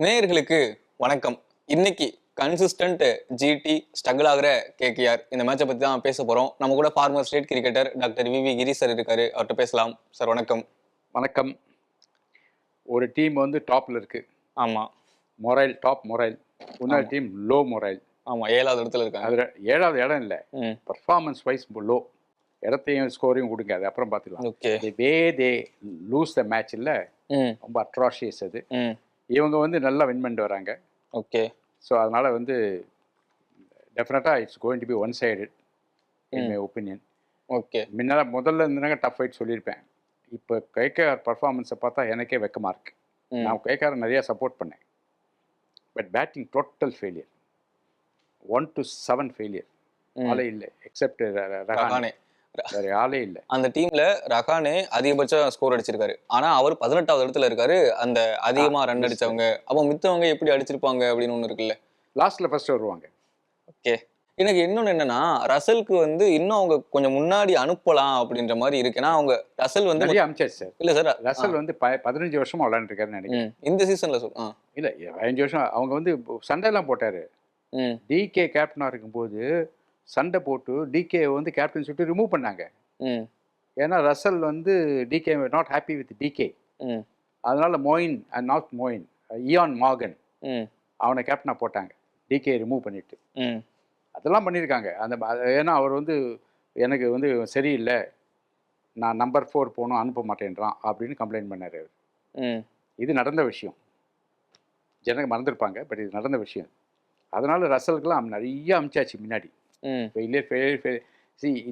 நேயர்களுக்கு வணக்கம். இன்னைக்கு கன்சிஸ்டன்ட் ஜிடி ஸ்ட்ரகிள் ஆகிற கேகேஆர் இந்த மேட்சை பத்தி தான் பேச போறோம். நம்ம கூட ஃபார்மர் ஸ்டேட் கிரிக்கெட்டர் டாக்டர் விவி கிரி சார் இருக்காரு. அவர்கிட்ட பேசலாம். சார் வணக்கம். வணக்கம். ஒரு டீம் வந்து டாப்ல இருக்கு. ஆமா. மொரைல் டாப் மொரைல். இன்னொரு டீம் லோ மொரைல். ஆமா, 7வது இடத்துல இருக்காங்க. அதுல 7வது இடம் இல்லை, பர்ஃபார்மன்ஸ் வைஸ் லோ. இடத்தையும் ஸ்கோரையும் கொடுங்க, அது அப்புறம் பார்த்துக்கலாம். Okay. Way they lose the match இல்லை, ரொம்ப அட்ராஷியஸ் அது. இவங்க வந்து நல்லா வின் பண்ணிட்டு வராங்க. ஓகே. ஸோ அதனால வந்து டெஃபினட்டாக it's going to be one sided in my opinion. Okay. முதல்ல இருந்தாங்க டஃப் ஃபைட் சொல்லியிருப்பேன். இப்போ கேகேஆர் பர்ஃபார்மன்ஸை பார்த்தா எனக்கே வெக்கமாக இருக்கு. நான் கேகேஆர் நிறையா சப்போர்ட் பண்ணேன். But batting total failure. 1 to 7 failure. ஆளே இல்லை எக்ஸப்ட் ரஹானே. வேற ஆளே இல்லை அந்த டீம்ல. ரஹானே அதிகபட்ச ஸ்கோர் அடிச்சிருக்காரு. ஆனா அவர் 18வது இடத்துல இருக்காரு. அந்த அதிகமா ரன் அடிச்சவங்க. அப்போ மித்தவங்க எப்படி அடிச்சிருப்பாங்க அப்படின்னு ஒண்ணு இருக்குல்ல. லாஸ்ட்ல ஃபர்ஸ்ட் வருவாங்க. ஓகே. எனக்கு இன்னொன்னு என்னன்னா, ரசலுக்கு வந்து இன்னும் அவங்க கொஞ்சம் முன்னாடி அனுப்பலாம் அப்படின்ற மாதிரி இருக்கு. ஏன்னா அவங்க ரசல் வந்து நிறைய அமிச்சாச்சு சார். இல்ல சார், ரசல் வந்து 15 வருஷமா விளையாண்டுருக்காருன்னு நினைக்கிறேன். இந்த சீசன்ல இல்ல 15 வருஷம். அவங்க வந்து சண்டைலாம் போட்டாரு. டிகே கேப்டனா இருக்கும்போது சண்டை போட்டு டிகே வந்து கேப்டன் சொல்லிட்டு ரிமூவ் பண்ணாங்க. ஏன்னா ரசல் வந்து DK not happy with DK. அதனால Moeen and not Moeen, Eoin Morgan அவனை கேப்டனா போட்டாங்க, டிகே ரிமூவ் பண்ணிட்டு. அதெல்லாம் பண்ணியிருக்காங்க. அந்த ஏன்னா அவர் வந்து எனக்கு வந்து சரியில்லை, நான் நம்பர் 4 போகணும், அனுப்ப மாட்டேன்றான் அப்படின்னு கம்ப்ளைண்ட் பண்ணார் அவர். இது நடந்த விஷயம். ஜனங்க மறந்துருப்பாங்க, பட் இது நடந்த விஷயம். அதனால ரசலுக்கெல்லாம் நிறைய அமிச்சாச்சு முன்னாடி.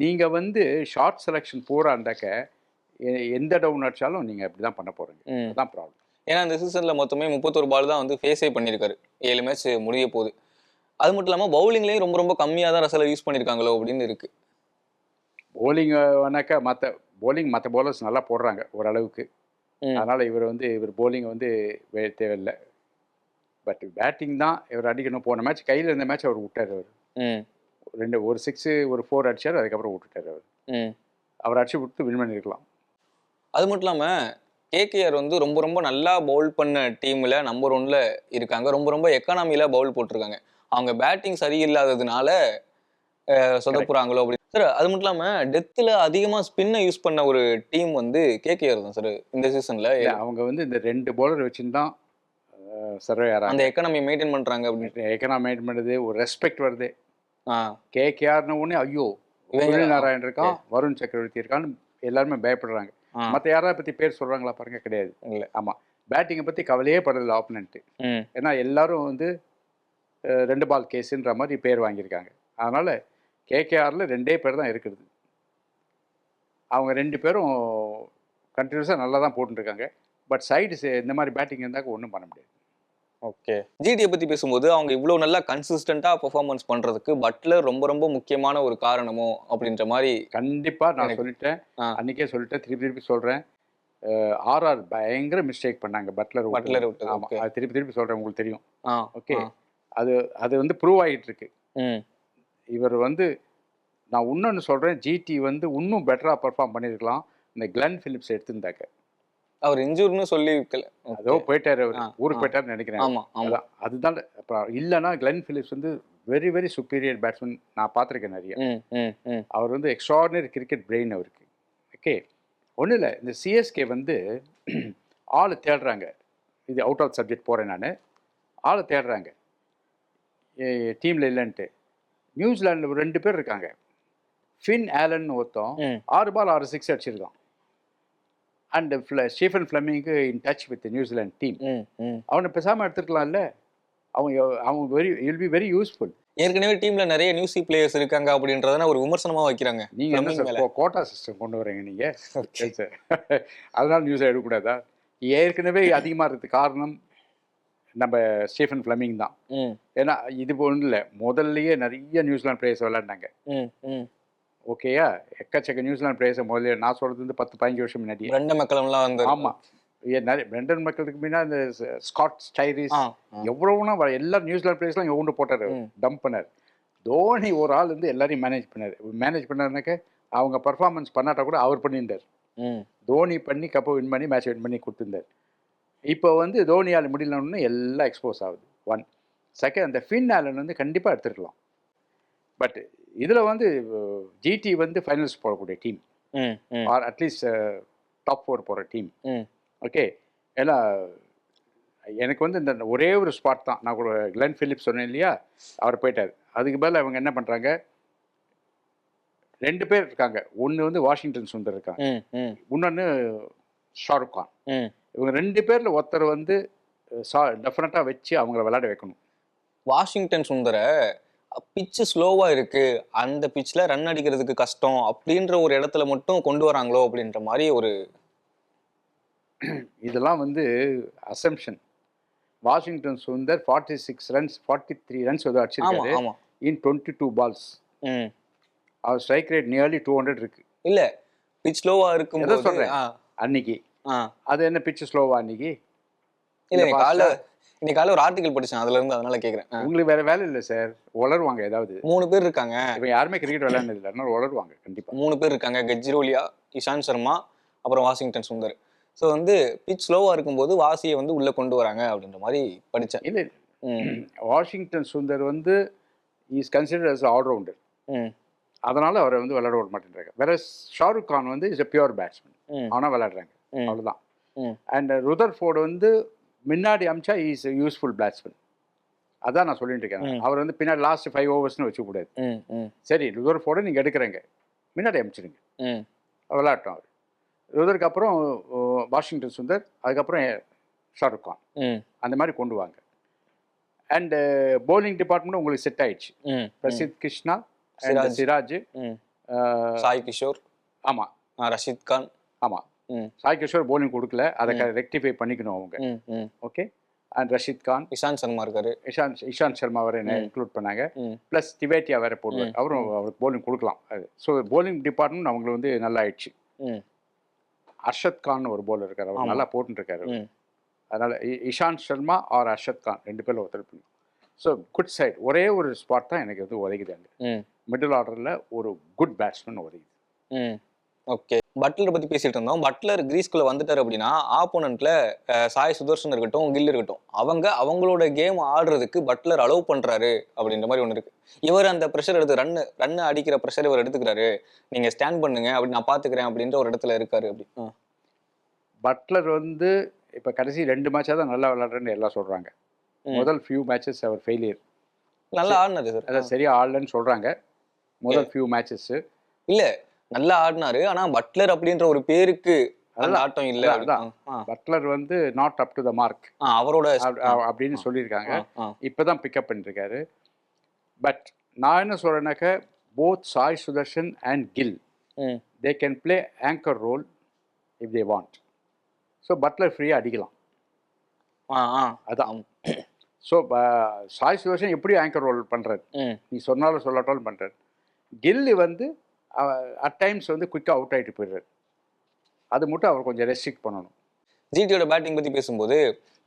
நீங்கள் வந்து ஷார்ட் செலெக்ஷன் போறாண்டாக்க எந்த டவுன் அடிச்சாலும் நீங்கள் அப்படி தான் பண்ண போகிறீங்க. அதுதான் ப்ராப்ளம். ஏன்னா இந்த சீசனில் மொத்தமே 31 பால் தான் வந்து ஃபேஸே பண்ணியிருக்காரு. 7 மேட்ச் முடிய போகுது. அது மட்டும் இல்லாமல் பவுலிங்லேயும் ரொம்ப ரொம்ப கம்மியாக தான் ரசலை யூஸ் பண்ணியிருக்காங்களோ அப்படின்னு இருக்கு. பவுலிங் வேணாக்கா மற்ற பவுலர்ஸ் நல்லா போடுறாங்க ஓரளவுக்கு. அதனால் இவர் பவுலிங்கை வந்து தேவையில்லை. பட் பேட்டிங் தான் இவர் அடிக்கணும். போன மேட்ச் கையில் இருந்த மேட்ச் அவர் விட்டார். அவர் ஒரு 6 ஒரு 4 அடிச்சார், அதுக்கப்புறம் விட்டுட்டார். அவர் அடிச்சு விட்டு வின் பண்ணியிருக்கலாம். அது மட்டும் இல்லாமல் கேகேஆர் வந்து ரொம்ப ரொம்ப நல்லா பவுல் பண்ண டீமில் நம்பர் 1ல இருக்காங்க. ரொம்ப ரொம்ப எக்கானமியில் பவுல் போட்டிருக்காங்க. அவங்க பேட்டிங் சரியில்லாததுனால சொதப்புறாங்களோ அப்படின்னு சார். அது மட்டும் இல்லாமல் டெத்தில் அதிகமாக ஸ்பின்னை யூஸ் பண்ண ஒரு டீம் வந்து கேகேஆர் தான் சார் இந்த சீசனில். அவங்க வந்து இந்த 2 பவுலர் வச்சுன்னு தான் சர்வே ஆகிறாங்க. அந்த எக்கானமி மெயின்டைன் பண்ணுறாங்க அப்படின்னு. எக்கானமி மெயின்டைன் பண்ணுறது, ஒரு ரெஸ்பெக்ட் வருது. கேகேஆர்னு ஒன்று ஐயோ சுனில் நாராயண் இருக்கான், வருண் சக்கரவர்த்தி இருக்கான்னு எல்லாருமே பயப்படுறாங்க. மற்ற யாராவது பற்றி பேர் சொல்கிறாங்களா பாருங்க, கிடையாது. இல்லை. ஆமாம், பேட்டிங்கை பற்றி கவலையே படுறதில்ல ஆப்பனண்ட்டு. ஏன்னா எல்லாரும் வந்து 2 பால் கேஸுன்ற மாதிரி பேர் வாங்கியிருக்காங்க. அதனால் கேகேஆரில் 2 பேர் தான் இருக்குது. அவங்க 2 பேரும் கண்டினியூஸாக நல்லா தான் போட்டுருக்காங்க. பட் சைடு இந்த மாதிரி பேட்டிங் இருந்தாக்க ஒன்றும் பண்ண முடியாது. ஓகே. ஜிடியை பற்றி பேசும்போது அவங்க இவ்வளோ நல்லா கன்சிஸ்டண்ட்டாக பெர்ஃபார்மன்ஸ் பண்ணுறதுக்கு பட்லர் ரொம்ப ரொம்ப முக்கியமான ஒரு காரணமோ அப்படின்ற மாதிரி. கண்டிப்பாக நான் சொல்லிட்டேன், அன்றைக்கே சொல்லிட்டேன், திருப்பி சொல்கிறேன். ஆர்ஆர் பயங்கர மிஸ்டேக் பண்ணாங்க பட்லர் விட்டு. ஆமாம், அது திருப்பி சொல்கிறேன், உங்களுக்கு தெரியும். ஓகே. அது வந்து ப்ரூவ் ஆகிட்டு இருக்கு. இவர் வந்து நான் இன்னொன்று சொல்கிறேன், ஜிடி வந்து இன்னும் பெட்டராக பர்ஃபார்ம் பண்ணியிருக்கலாம் இந்த கிளென் ஃபிலிப்ஸ் எடுத்திருந்தாக்க. அவர் இன்ஜூர்னு சொல்லி அதோ போயிட்டாரு, அவர் ஊருக்கு போயிட்டாருன்னு நினைக்கிறேன். அதுதான். அப்புறம் இல்லைன்னா கிளென் ஃபிலிப்ஸ் வந்து வெரி வெரி சுப்பீரியர் பேட்ஸ்மேன், நான் பார்த்துருக்கேன் நிறைய. அவர் வந்து எக்ஸ்ட்ராடினரி கிரிக்கெட் பிரெயின் அவருக்கு. ஓகே. ஒன்றும் இல்லை, இந்த சிஎஸ்கே வந்து ஆள் தேடுறாங்க. இது அவுட் ஆஃப் சப்ஜெக்ட் போகிறேன் நான். ஆளை தேடுறாங்க டீமில் இல்லைன்ட்டு. நியூசிலாண்டில் 2 பேர் இருக்காங்க. ஃபின் ஆலன் ஒருத்தன் 6 பால் 6 6 அடிச்சிருக்கான். And Stephen Fleming in touch with New Zealand team. அவனை பேசாமல் எடுத்துருக்கலாம்ல. அவங்க வில் பி வெரி யூஸ்ஃபுல். ஏற்கனவே டீமில் நிறைய நியூசி பிளேயர்ஸ் இருக்காங்க அப்படின்றத ஒரு விமர்சனமாக வைக்கிறாங்க. நீங்கள் என்ன சார் கோட்டா சிஸ்டம் கொண்டு வரீங்க நீங்கள்? சார் அதனால நியூஸை எடுக்கக்கூடாதா? ஏற்கனவே அதிகமாக இருக்கிறதுக்கு காரணம் நம்ம ஸ்டீஃபன் ஃப்ளெமிங் தான். ஏன்னா இது ஒன்றும் இல்லை, முதல்லையே நிறைய நியூசிலாந்து பிளேயர்ஸ் விளையாண்டாங்க. ஓகேயா, எக்கச்சக்க நியூசிலாந்து பிளேயர்ஸை முதல்ல நான் சொல்கிறது வந்து 10-15 வருஷம் முன்னாடி. பிரெண்டன் மெக்கலம்லாம் வந்து. ஆமாம், நிறைய பிரெண்டன் மெக்கலுக்கு முன்னாடி இந்த ஸ்காட் ஸ்டைரிஸ் எவ்வளோனா எல்லா நியூசிலாந்து பிளேயர்ஸ்லாம் இங்கே கொண்டு போட்டார், டம்ப் பண்ணார். தோனி ஒரு ஆள் வந்து எல்லாரையும் மேனேஜ் பண்ணாருனாக்க அவங்க பர்ஃபார்மன்ஸ் பண்ணாட்டா கூட அவர் பண்ணியிருந்தார். தோனி பண்ணி கப்பை வின் பண்ணி மேட்ச் வின் பண்ணி கொடுத்துருந்தார். இப்போ வந்து தோனியால் முடியலன்னு எல்லாம் எக்ஸ்போஸ் ஆகுது. 1 செகண்ட் அந்த ஃபின் ஆலன் வந்து கண்டிப்பாக எடுத்துருக்கலாம். பட் இதில் வந்து ஜிடி வந்து ஃபைனல்ஸ் போடக்கூடிய டீம், ஆர் அட்லீஸ்ட் டாப் 4 போகிற டீம். ஓகே, ஏன்னா எனக்கு வந்து இந்த ஒரே ஒரு ஸ்பாட் தான். நான் கூட கிளென் பிலிப்ஸ் சொன்னேன் இல்லையா, அவர் போயிட்டார். அதுக்கு பதில் அவங்க என்ன பண்ணுறாங்க, 2 பேர் இருக்காங்க. ஒன்று வந்து வாஷிங்டன் சுந்தர் இருக்காங்க, இன்னொன்று ஷாருக் கான். இவங்க 2 பேரில் ஒருத்தர் வந்து டெஃபினட்டாக வச்சு அவங்கள விளையாட வைக்கணும். வாஷிங்டன் சுந்தர பிச்சு ஸ்லோவா இருக்கு, அந்த பிச்சில் ரன் அடிக்கிறதுக்கு கஷ்டம் அப்படின்ற ஒரு இடத்துல மட்டும் கொண்டு வராங்களோ அப்படின்ற மாதிரி ஒரு இதெல்லாம் வந்து assumption. Washington Sundar 46 runs 43 runs ஏதோ அடிச்சிருக்காரு இன் 22 பால்ஸ். அவர் ஸ்ட்ரைக் ரேட் நியர்லி 200 இருக்கு. இல்ல பிச் ஸ்லோவா இருக்கும் சொல்றேன் அன்னைக்கு. அது என்ன பிச் ஸ்லோவா அன்னைக்கு? இல்ல இன்னைக்கு காலையில ஒரு ஆர்டிகல் படிச்சேன், அதுல இருந்து அதனால கேக்குறேன். உங்களுக்கு வேற வேலை இல்லை சார், வளருவாங்க. ஏதாவது 3 பேர் இருக்காங்க. இப்போ யாருமே கிரிக்கெட் விளையாடுறது இல்லை, அதனால வளருவாங்க கண்டிப்பா. 3 பேர் இருக்காங்க, கெஜ்ரோலியா, இஷாந்த் சர்மா, அப்புறம் வாஷிங்டன் சுந்தர். ஸோ வந்து பிச் ஸ்லோவா இருக்கும்போது வாசியை வந்து உள்ள கொண்டு வராங்க அப்படின்ற மாதிரி படித்தேன். இல்லை, வாஷிங்டன் சுந்தர் வந்து இஸ் கன்சிடர்ட் அஸ் ஆல்ரவுண்டர், அதனால அவரை வந்து விளையாட விட மாட்டேன்றாங்க. வேற ஷாருக் கான் வந்து இஸ் எ பியூர் பேட்ஸ்மேன், ஆனால் விளையாடுறாங்க அவ்வளோதான். அண்ட் ருதர்ஃபோர்டு வந்து முன்னாடி அமிச்சா இஸ் யூஸ்ஃபுல் பேட்ஸ்மேன், அதான் நான் சொல்லிட்டு இருக்கேன். அவர் வந்து பின்னாடி லாஸ்ட் 5 ஓவர்ஸ்னு வச்சுக்கூடாது. சரி, ருதர்ஃபோர்டு நீங்கள் எடுக்கிறீங்க, முன்னாடி அமிச்சிடுங்க, விளையாட்டும் அவர். ருதருக்கு அப்புறம் வாஷிங்டன் சுந்தர், அதுக்கப்புறம் ஷாருக் கான், அந்த மாதிரி கொண்டு வாங்க. அண்ட் பவுலிங் டிபார்ட்மெண்ட் உங்களுக்கு செட் ஆயிடுச்சு. பிரசித் கிருஷ்ணா, சிராஜ், சாய் கிஷோர், ஆமாம், ரஷித் கான், ஆமாம். சாய் கிஷோர் பவுலிங் கொடுக்கல, அதை ரெக்டிஃபை பண்ணிக்கணும் அவங்க. ஓகே, அண்ட் ரஷித் கான், இஷாந்த் சர்மா இருக்காரு, இஷாந்த் சர்மா வேறு என்ன இன்க்ளூட் பண்ணாங்க. ப்ளஸ் திவேட்டியா வேறு போடுவார், அவரும் அவருக்கு பவுலிங் கொடுக்கலாம். அது ஸோ பவுலிங் டிபார்ட்மெண்ட் அவங்களுக்கு வந்து நல்லா ஆயிடுச்சு. அர்ஷத் கான் ஒரு பவுலர் இருக்கார், அவர் நல்லா போட்டுருக்காரு. அதனால் இஷாந்த் சர்மா ஆர் அர்ஷத் கான் 2 பேரில் ஒருத்தர் பண்ணி. ஸோ குட் சைட் ஒரே ஒரு ஸ்பாட் தான் எனக்கு வந்து உதவிக்குது. அங்கே மிடில் ஆர்டரில் ஒரு குட் பேட்ஸ்மேன் உதவிது. ஓகே, பட்லரை பற்றி பேசிட்டு இருந்தோம். பட்லர் கிரீஸ்குள்ளே வந்துட்டார் அப்படின்னா ஆப்போனண்ட்ல சாய் சுதர்ஷன் இருக்கட்டும், கில் இருக்கட்டும், அவங்களோட கேம் ஆடுறதுக்கு பட்லர் அலோவ் பண்ணுறாரு அப்படின்ற மாதிரி ஒன்று இருக்கு. இவர் அந்த ப்ரெஷர் எடுத்து ரன்னு அடிக்கிற ப்ரெஷர் இவர் எடுத்துக்கிறாரு, நீங்கள் ஸ்டாண்ட் பண்ணுங்க அப்படி நான் பார்த்துக்கிறேன் அப்படின்ற ஒரு இடத்துல இருக்காரு. அப்படி பட்லர் வந்து இப்போ கடைசி 2 மேட்சாக தான் நல்லா விளையாடுறேன்னு எல்லாம் சொல்கிறாங்க. முதல் ஃபியூ மேட்சஸ் அவர் ஃபெயிலியர். நல்லா ஆடினாரு சார், அதான் சரியா ஆடலன்னு சொல்கிறாங்க முதல் ஃபியூ மேட்சஸ். இல்லை, நல்லா ஆடினாரு, ஆனா பட்லர் அப்படின்ற ஒரு பேருக்கு அந்த ஆட்டம் இல்ல. பட்லர் வந்து not up to the mark அவரோட அப்படின்னு சொல்லியிருக்காங்க. இப்போதான் பிக்கப் பண்ணிருக்காரு. பட் நான் என்ன சொல்றேன்னாக்க, both Sai Sudharsan and Gill they can play anchor role if they want. So Buttler ஃப்ரீயாக அடிக்கலாம். அதான். ஸோ சாய் சுதர்ஷன் எப்படி ஆங்கர் ரோல் பண்ணுறாரு, நீ சொன்னாலும் சொல்லாட்டாலும் பண்ணுறாரு. கில்லு வந்து அட் டைம்ஸ் வந்து குயிக்காக அவுட் ஆகிட்டு போயிடுறாரு. அது மட்டும் அவர் கொஞ்சம் ரெஸ்ட்ரிக்ட் பண்ணணும். ஜிடியோட பேட்டிங் பற்றி பேசும்போது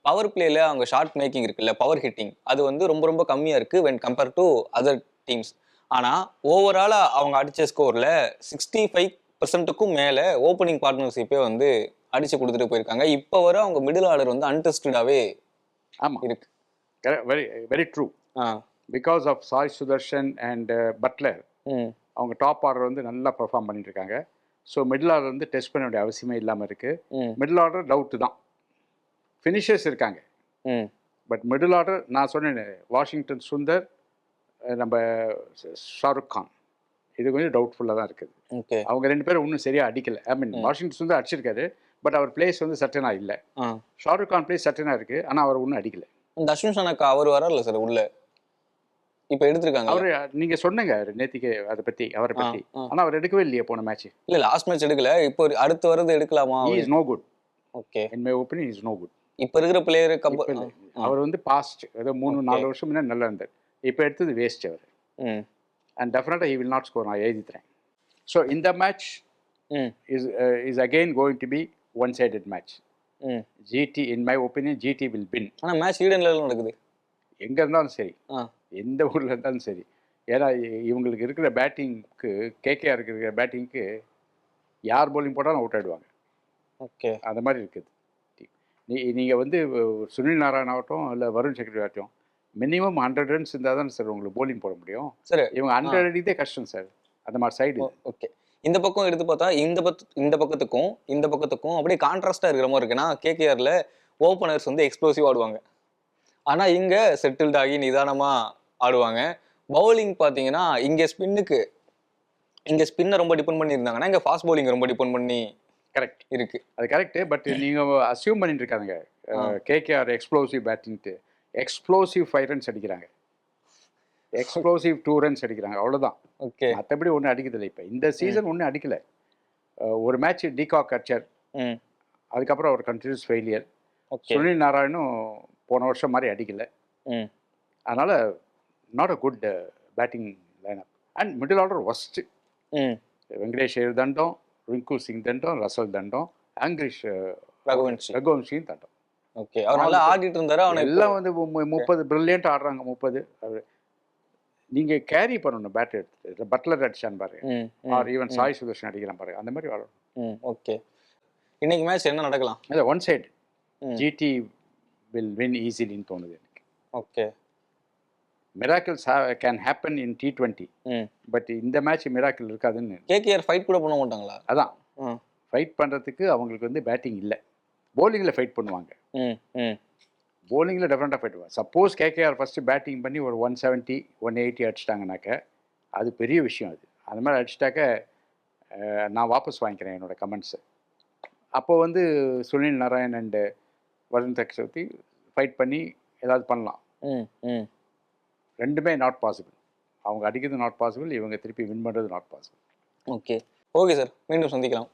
பவர் பிளேயில் அவங்க ஷார்ட் மேக்கிங் இருக்குல்ல, பவர் ஹிட்டிங், அது வந்து ரொம்ப ரொம்ப கம்மியாக இருக்குது when compare to other teams. ஆனால் ஓவராலாக அவங்க அடித்த ஸ்கோரில் 65% மேலே ஓப்பனிங் பார்ட்னர்ஷிப்பே வந்து அடித்து கொடுத்துட்டு போயிருக்காங்க. இப்போ வர அவங்க மிடில் ஆர்டர் வந்து அன்டெஸ்டடாகவே இருக்கு. Very very true. Because of Sai Sudharsan and Buttler அவங்க டாப் ஆர்டர் வந்து நல்லா பெர்ஃபார்ம் பண்ணிட்டு இருக்காங்க. ஸோ மிடில் ஆர்டர் வந்து டெஸ்ட் பண்ண வேண்டிய அவசியமே இல்லாமல் இருக்குது. மிடில் ஆர்டர் டவுட்டு தான், ஃபினிஷர்ஸ் இருக்காங்க. பட் மிடில் ஆர்டர் நான் சொன்னேன், வாஷிங்டன் சுந்தர், நம்ம ஷாருக் கான், இது கொஞ்சம் டவுட்ஃபுல்லாக தான் இருக்குது. அவங்க 2 பேரும் இன்னும் சரியாக அடிக்கலை. ஐ மீன் வாஷிங்டன் சுந்தர் அடிச்சிருக்காரு, பட் அவர் பிளேஸ் வந்து சட்டனாக இல்லை. ஷாருக் கான் பிளேஸ் சட்டனாக இருக்குது, ஆனால் அவர் ஒன்றும் அடிக்கலை. இந்த அஸ்வின் ஷானக்கா அவர் வரல சார் உள்ள, இப்போ எடுத்திருக்காங்க. அவர் நீங்கள் சொன்னீங்க நேத்திக்கு அதை பற்றி, அவரை பற்றி. ஆனால் அவர் எடுக்கவே இல்லையே போன மேட்ச். இல்லை, லாஸ்ட் மேட்ச் எடுக்கல, இப்போ அடுத்து வரது எடுக்கலாமா? Is no good. Okay, in my opinion is no good. இப்போ இருக்கிற பிளேயர் அவர் வந்து பாஸ்ட் ஏதோ 3-4 வருஷம் முன்னாடி நல்லா இருந்தார். இப்போ எடுத்தது வேஸ்ட் அவர். அண்ட் டெஃபினட்டாக ஹி வில் நாட் ஸ்கோர், நான் எழுதித்தரேன். ஸோ இந்த match is again going to be one sided match. GT in my opinion GT will win. ஆனால் மேட்ச் ஈடன்ல நடக்குது, எங்கே இருந்தாலும் சரி, எந்த ஊரில் இருந்தாலும் சரி. ஏன்னா இவங்களுக்கு இருக்கிற பேட்டிங்க்கு, கேகேஆர் இருக்கிற பேட்டிங்க்கு யார் பவுலிங் போட்டாலும் அவுட் ஆகிடுவாங்க. ஓகே, அந்த மாதிரி இருக்குது. நீங்கள் வந்து சுனில் நாராயண் ஆகட்டும் இல்லை வருண் சக்கரவர்த்தி ஆகட்டும் மினிமம் 100 ரன்ஸ் இருந்தால் தான் சார் உங்களுக்கு bowling போட முடியும். சார் இவங்க 100 அடிதே கஷ்டம் சார், அந்த மாதிரி சைடு. ஓகே, இந்த பக்கம் எடுத்து பார்த்தா இந்த பக்கத்துக்கும் அப்படியே கான்ட்ராஸ்டா இருக்கிற மாதிரி இருக்குன்னா கேகேஆர்ல ஓப்பனர்ஸ் வந்து எக்ஸ்ப்ளோசிவ் ஆடுவாங்க, ஆனா இங்க செட்டில்ட் ஆகி நிதானமா ஆடுவாங்க. பவுலிங் பாத்தீங்கன்னா இங்க ஸ்பின்னை ரொம்ப டிபெண்ட் பண்ணி இருந்தாங்கன்னா இங்க ஃபாஸ்ட் பவுலிங் ரொம்ப டிபெண்ட் பண்ணி கரெக்ட் இருக்கு. அது கரெக்ட். பட் நீங்கள் அசியூம் பண்ணிட்டு இருக்காங்க கேகேஆர் எக்ஸ்ப்ளோசிவ் பேட்டிங்ட்டு. எக்ஸ்ப்ளோசிவ் 5 ரன்ஸ் அடிக்கிறாங்க, எக்ஸ்ப்ளோசிவ் 2 ரன்ஸ் அடிக்கிறாங்க, அவ்வளோதான். ஓகே, மற்றபடி ஒன்றும் அடிக்கிறதில்லை. இப்போ இந்த சீசன் ஒன்றும் அடிக்கலை. ஒரு மேட்ச் டிகாக் அடிச்சார், அதுக்கப்புறம் அவர் கண்டினியூஸ் ஃபெயிலியர். சுனில் நாராயணும் போன வருஷம் மாதிரி அடிக்கலை. அதனால் not a good batting lineup. And middle order worst. Venkatesh Iyer தண்டம், ரிங்கு சிங் தண்டம், ரசல் தண்டம், ஆங்கிரிஷ் ரகுவன்ஷியும் தண்டம். ஓகே, அவர் நல்லா ஆடிட்டு இருந்தாரு. அவன் எல்லாம் வந்து 30 பிரில்லியன்ட் ஆடுறாங்க. 30 அவர் நீங்கள் கேரி பண்ணணும் பேட் எடுத்துட்டு. பட்லர் அடிச்சான்னு பாருங்க, ஆர் ஈவன் சாய் சுதர்ஷன் அடிக்கிறான் பாருங்க, அந்த மாதிரி ஆடணும். ஓகே, இன்னைக்கு மேட்ச் என்ன நடக்கலாம்? அது one side GT will win ஈஸிலின்னு தோணுது எனக்கு. Okay, miracles can happen in T20, but இந்த மேட்ச் மிராக்கிள் இருக்காதுன்னு. கேகேஆர் ஃபைட் கூட பண்ண மாட்டாங்களா? அதான் ஃபைட் பண்ணுறதுக்கு அவங்களுக்கு வந்து பேட்டிங் இல்லை, போலிங்கில் ஃபைட் பண்ணுவாங்க. போலிங்கில் டெஃபரெண்டாக ஃபைட் பண்ணுவாங்க. சப்போஸ் கேகேஆர் ஃபஸ்ட்டு பேட்டிங் பண்ணி ஒரு 170 180 அடிச்சிட்டாங்கனாக்க அது பெரிய விஷயம். அது மாதிரி அடிச்சிட்டாக்க நான் வாபஸ் வாங்கிக்கிறேன் என்னோடய கமெண்ட்ஸை. அப்போது வந்து சுனில் நாராயண் அண்டு வருண் சக்கரவர்த்தி ஃபைட் பண்ணி ஏதாவது பண்ணலாம். ரெண்டுமே நாட் பாசிபிள். அவங்க அடிக்கிறது நாட் பாசிபிள், இவங்க திருப்பி வின் பண்ணுறது நாட் பாசிபிள். ஓகே சார், மீண்டும் சந்திக்கலாம்.